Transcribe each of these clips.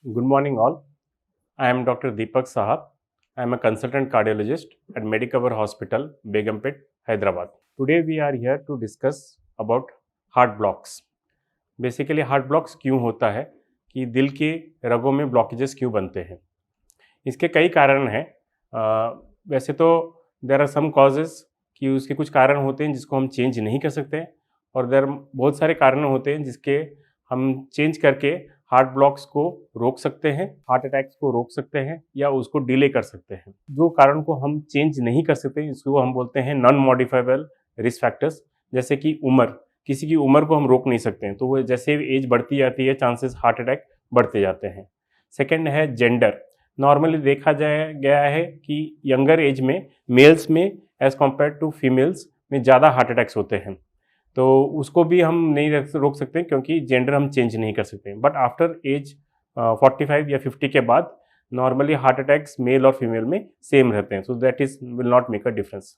Good morning, all. I am Dr. Deepak Sahat. I am a consultant cardiologist at Medicover Hospital, Begumpet, Hyderabad. Today we are here to discuss about heart blocks. Basically, heart blocks क्यों होता है कि दिल के रगों में blockages क्यों बनते हैं। इसके कई कारण हैं। वैसे तो देयर आर सम कॉजेज कि उसके कुछ कारण होते हैं जिसको हम चेंज नहीं कर सकते, और देयर बहुत सारे कारण होते हैं जिसके हम चेंज करके हार्ट ब्लॉक्स को रोक सकते हैं, हार्ट अटैक्स को रोक सकते हैं या उसको डिले कर सकते हैं। जो कारण को हम चेंज नहीं कर सकते इसको हम बोलते हैं नॉन मॉडिफाइबल रिस्क फैक्टर्स। जैसे कि उम्र, किसी की उम्र को हम रोक नहीं सकते हैं, तो वो जैसे एज बढ़ती जाती है चांसेस हार्ट अटैक बढ़ते जाते हैं। सेकेंड है जेंडर। नॉर्मली देखा गया है कि यंगर एज में मेल्स में एज कम्पेयर टू फीमेल्स में ज़्यादा हार्ट अटैक्स होते हैं, तो उसको भी हम नहीं रोक सकते क्योंकि जेंडर हम चेंज नहीं कर सकते। बट आफ्टर एज 45 या 50 के बाद नॉर्मली हार्ट अटैक्स मेल और फीमेल में सेम रहते हैं, so that is will not make a difference.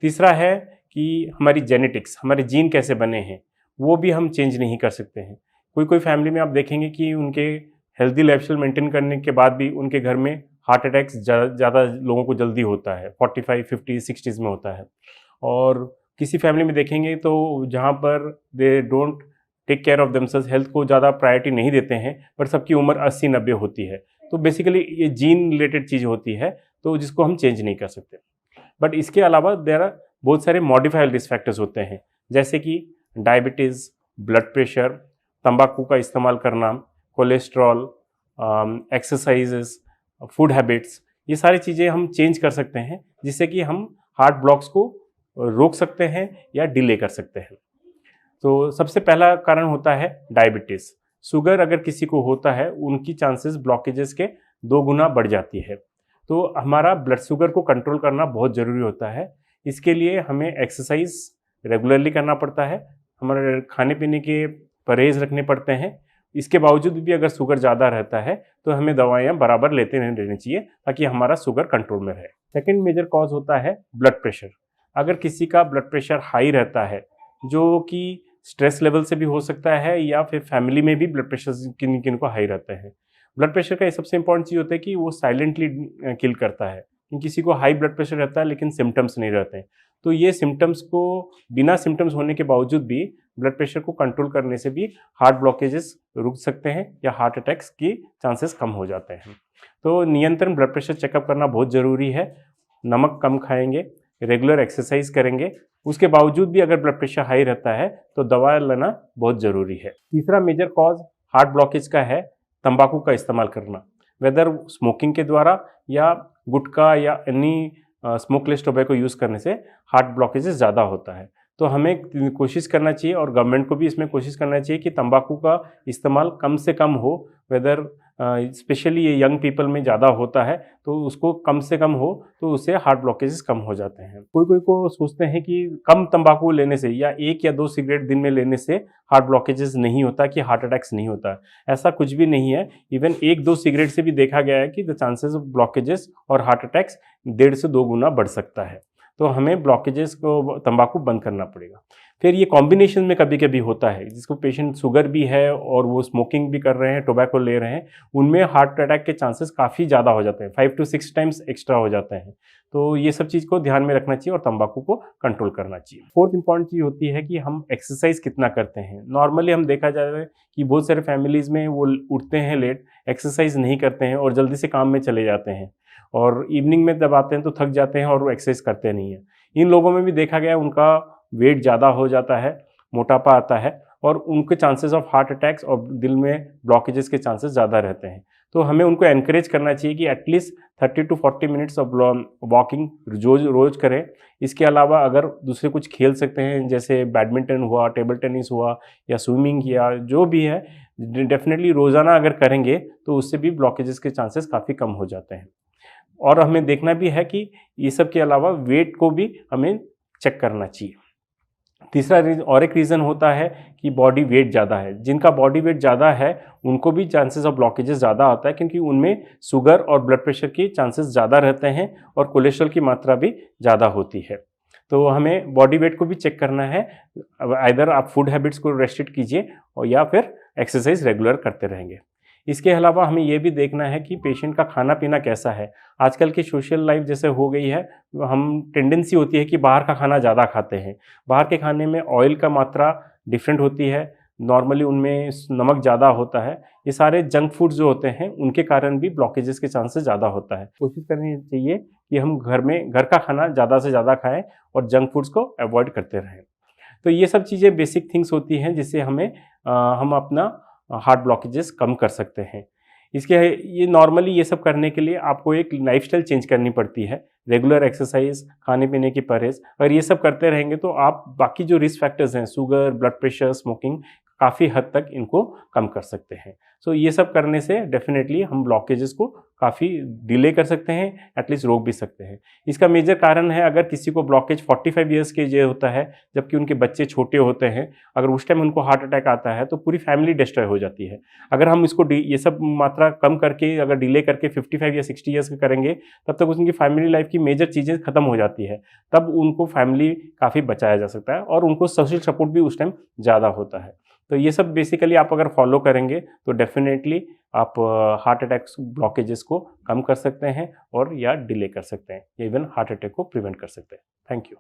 तीसरा है कि हमारी जेनेटिक्स, हमारे जीन कैसे बने हैं वो भी हम चेंज नहीं कर सकते हैं। कोई फैमिली में आप देखेंगे कि उनके हेल्दी लाइफस्टाइल मेंटेन करने के बाद भी उनके घर में हार्ट अटैक्स ज़्यादा लोगों को जल्दी होता है, 45, 50, 60s में होता है। और किसी फैमिली में देखेंगे तो जहाँ पर they don't take care of themselves, health को ज़्यादा प्रायोरिटी नहीं देते हैं, पर सबकी उम्र 80-90 होती है। तो बेसिकली ये जीन रिलेटेड चीज़ होती है, तो जिसको हम चेंज नहीं कर सकते। बट इसके अलावा देयर आर बहुत सारे मॉडिफाइड रिस्क फैक्टर्स होते हैं, जैसे कि डायबिटीज़, ब्लड प्रेशर, तंबाकू का इस्तेमाल करना, कोलेस्ट्रॉल, एक्सरसाइजेस, फूड हैबिट्स, ये सारी चीज़ें हम चेंज कर सकते हैं जिससे कि हम हार्ट ब्लॉक्स को रोक सकते हैं या डिले कर सकते हैं। तो सबसे पहला कारण होता है डायबिटीज़। शुगर अगर किसी को होता है उनकी चांसेस ब्लॉकेजेस के 2 गुना बढ़ जाती है। तो हमारा ब्लड शुगर को कंट्रोल करना बहुत ज़रूरी होता है। इसके लिए हमें एक्सरसाइज रेगुलरली करना पड़ता है, हमारे खाने पीने के परहेज़ रखने पड़ते हैं। इसके बावजूद भी अगर शुगर ज़्यादा रहता है तो हमें दवाइयाँ बराबर लेते रहनी चाहिए ताकि हमारा शुगर कंट्रोल में रहे। सेकेंड मेजर कॉज होता है ब्लड प्रेशर। अगर किसी का ब्लड प्रेशर हाई रहता है, जो कि स्ट्रेस लेवल से भी हो सकता है या फिर फैमिली में भी ब्लड प्रेशर किन किन को हाई रहते हैं। ब्लड प्रेशर का सबसे इंपॉर्टेंट चीज़ होता है कि वो साइलेंटली किल करता है। किसी को हाई ब्लड प्रेशर रहता है लेकिन सिम्टम्स नहीं रहते हैं, तो ये सिम्टम्स को बिना सिम्टम्स होने के बावजूद भी ब्लड प्रेशर को कंट्रोल करने से भी हार्ट ब्लॉकेजेस रुक सकते हैं या हार्ट अटैक्स की चांसेस कम हो जाते हैं। तो नियंत्रण ब्लड प्रेशर चेकअप करना बहुत ज़रूरी है। नमक कम खाएंगे, रेगुलर एक्सरसाइज करेंगे, उसके बावजूद भी अगर ब्लड प्रेशर हाई रहता है तो दवा लेना बहुत ज़रूरी है। तीसरा मेजर कॉज हार्ट ब्लॉकेज का है तंबाकू का इस्तेमाल करना, वेदर स्मोकिंग के द्वारा या गुटखा या एनी स्मोकलेस टोबैको यूज़ करने से हार्ट ब्लॉकेजेस ज़्यादा होता है। तो हमें कोशिश करना चाहिए और गवर्नमेंट को भी इसमें कोशिश करना चाहिए कि तंबाकू का इस्तेमाल कम से कम हो, वेदर स्पेशली ये यंग पीपल में ज़्यादा होता है तो उसको कम से कम हो, तो उससे हार्ट ब्लॉकेजेस कम हो जाते हैं। कोई को सोचते हैं कि कम तंबाकू लेने से या 1 या 2 सिगरेट दिन में लेने से हार्ट ब्लॉकेजेस नहीं होता, कि हार्ट अटैक्स नहीं होता। ऐसा कुछ भी नहीं है। इवन 1-2 सिगरेट से भी देखा गया है कि द चांसेस ऑफ ब्लॉकेजेस और हार्ट अटैक्स 1.5 से 2 गुना बढ़ सकता है। तो हमें ब्लॉकेजेस को तंबाकू बंद करना पड़ेगा। फिर ये कॉम्बिनेशन में कभी कभी होता है, जिसको पेशेंट शुगर भी है और वो स्मोकिंग भी कर रहे हैं, टोबैको ले रहे हैं, उनमें हार्ट अटैक के चांसेस काफ़ी ज़्यादा हो जाते हैं, 5 to 6 टाइम्स एक्स्ट्रा हो जाते हैं। तो ये सब चीज़ को ध्यान में रखना चाहिए और तंबाकू को कंट्रोल करना चाहिए। फोर्थ इंपॉर्टेंट चीज़ होती है कि हम एक्सरसाइज कितना करते हैं। नॉर्मली हम देखा जाए कि बहुत सारे फैमिलीज़ में वो उठते हैं लेट, एक्सरसाइज नहीं करते हैं और जल्दी से काम में चले जाते हैं, और इवनिंग में जब आते हैं तो थक जाते हैं और वो एक्सरसाइज करते नहीं हैं। इन लोगों में भी देखा गया उनका वेट ज़्यादा हो जाता है, मोटापा आता है, और उनके चांसेस ऑफ हार्ट अटैक्स और दिल में ब्लॉकेजेस के चांसेस ज़्यादा रहते हैं। तो हमें उनको एनकरेज करना चाहिए कि at least 30 to 40 minutes of walking रोज़ करें। इसके अलावा अगर दूसरे कुछ खेल सकते हैं, जैसे बैडमिंटन हुआ, टेबल टेनिस हुआ या स्विमिंग किया, जो भी है, डेफिनेटली रोज़ाना अगर करेंगे तो उससे भी ब्लॉकेजेस के चांसेस काफ़ी कम हो जाते हैं। और हमें देखना भी है कि ये सब के अलावा वेट को भी हमें चेक करना चाहिए। तीसरा और एक रीज़न होता है कि बॉडी वेट ज़्यादा है। जिनका बॉडी वेट ज़्यादा है उनको भी चांसेस ऑफ ब्लॉकेजेस ज़्यादा आता है, क्योंकि उनमें शुगर और ब्लड प्रेशर के चांसेस ज़्यादा रहते हैं और कोलेस्ट्रॉल की मात्रा भी ज़्यादा होती है। तो हमें बॉडी वेट को भी चेक करना है। आइदर आप फूड हैबिट्स को रेस्ट्रिक्ट कीजिए और या फिर एक्सरसाइज रेगुलर करते रहेंगे। इसके अलावा हमें ये भी देखना है कि पेशेंट का खाना पीना कैसा है। आजकल की सोशल लाइफ जैसे हो गई है, हम टेंडेंसी होती है कि बाहर का खाना ज़्यादा खाते हैं। बाहर के खाने में ऑयल का मात्रा डिफरेंट होती है, नॉर्मली उनमें नमक ज़्यादा होता है। ये सारे जंक फूड जो होते हैं उनके कारण भी ब्लॉकेजेस के चांसेस ज़्यादा होता है। कोशिश करनी चाहिए कि हम घर का खाना ज़्यादा से ज़्यादा खाएं और जंक फूड्स को अवॉइड करते रहें। तो ये सब चीज़ें बेसिक थिंग्स होती हैं जिससे हम अपना हार्ट ब्लॉकेजेस कम कर सकते हैं। इसके ये नॉर्मली ये सब करने के लिए आपको एक लाइफस्टाइल चेंज करनी पड़ती है, रेगुलर एक्सरसाइज, खाने पीने की परहेज। अगर ये सब करते रहेंगे तो आप बाकी जो रिस्क फैक्टर्स हैं, शुगर, ब्लड प्रेशर, स्मोकिंग, काफ़ी हद तक इनको कम कर सकते हैं। सो ये सब करने से डेफिनेटली हम ब्लॉकेजेस को काफ़ी डिले कर सकते हैं, एटलीस्ट रोक भी सकते हैं। इसका मेजर कारण है, अगर किसी को ब्लॉकेज 45 ईयर्स के एज होता है, जबकि उनके बच्चे छोटे होते हैं, अगर उस टाइम उनको हार्ट अटैक आता है तो पूरी फैमिली डिस्ट्रॉय हो जाती है। अगर हम इसको ये सब मात्रा कम करके अगर डिले करके 55 या 60 ईयर्स के करेंगे, तब तक उनकी फैमिली लाइफ की मेजर चीज़ें खत्म हो जाती है। तब उनको फैमिली काफ़ी बचाया जा सकता है और उनको सोशल सपोर्ट भी उस टाइम ज़्यादा होता है। तो ये सब बेसिकली आप अगर फॉलो करेंगे तो डेफिनेटली आप हार्ट अटैक्स ब्लॉकेजेस को कम कर सकते हैं और या डिले कर सकते हैं, इवन हार्ट अटैक को प्रिवेंट कर सकते हैं। Thank you.